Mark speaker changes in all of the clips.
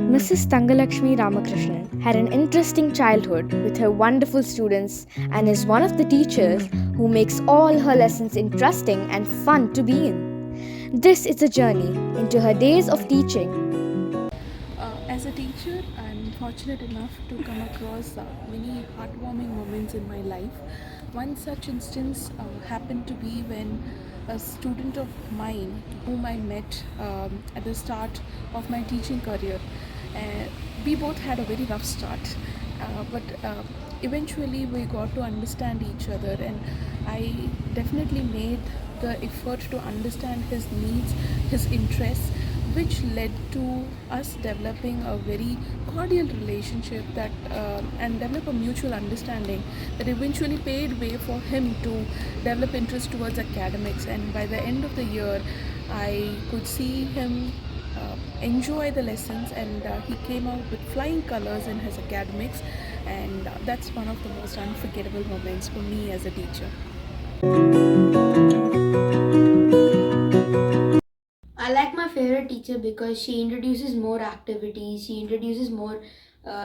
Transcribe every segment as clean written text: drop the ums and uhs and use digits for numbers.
Speaker 1: Mrs. Thangalakshmi Ramakrishnan had an interesting childhood with her wonderful students and is one of the teachers who makes all her lessons interesting and fun to be in. This is a journey into her days of teaching.
Speaker 2: As a teacher, I'm fortunate enough to come across many heartwarming moments in my life. One such instance happened to be when a student of mine, whom I met at the start of my teaching career, we both had a very rough start, but eventually we got to understand each other, and I definitely made the effort to understand his needs, his interests, which led to us developing a very cordial relationship that and develop a mutual understanding that eventually paved way for him to develop interest towards academics. And by the end of the year, I could see him enjoy the lessons, and he came out with flying colors in his academics, and that's one of the most unforgettable moments for me as a teacher.
Speaker 3: I like my favorite teacher because she introduces more activities, she introduces more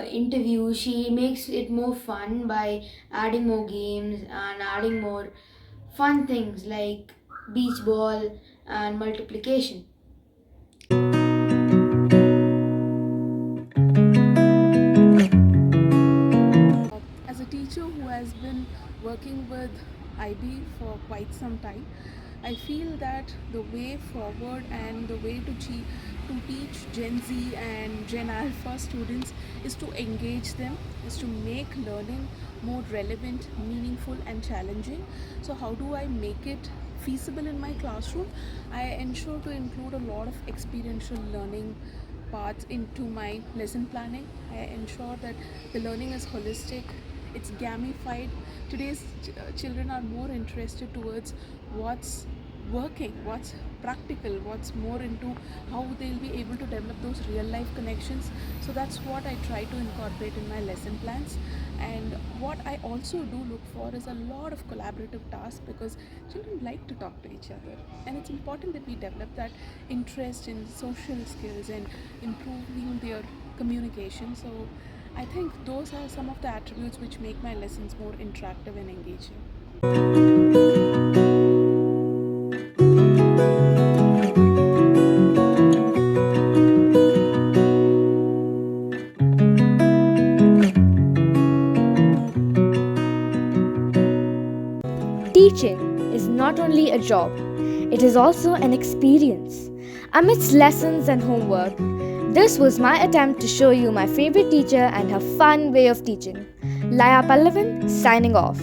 Speaker 3: interviews, she makes it more fun by adding more games and adding more fun things like beach ball and multiplication.
Speaker 2: As a teacher who has been working with IB for quite some time, I feel that the way forward and the way to teach Gen Z and Gen Alpha students is to engage them, is to make learning more relevant, meaningful, and challenging. So, how do I make it feasible in my classroom? I ensure to include a lot of experiential learning parts into my lesson planning. I ensure that the learning is holistic, it's gamified. Today's children are more interested towards what's working, what's practical, what's more into how they'll be able to develop those real life connections. So that's what I try to incorporate in my lesson plans. And what I also do look for is a lot of collaborative tasks, because children like to talk to each other, and it's important that we develop that interest in social skills and improving their communication. So I think those are some of the attributes which make my lessons more interactive and engaging.
Speaker 1: Teaching is not only a job, it is also an experience. Amidst lessons and homework, this was my attempt to show you my favorite teacher and her fun way of teaching. Laya Pallavan signing off.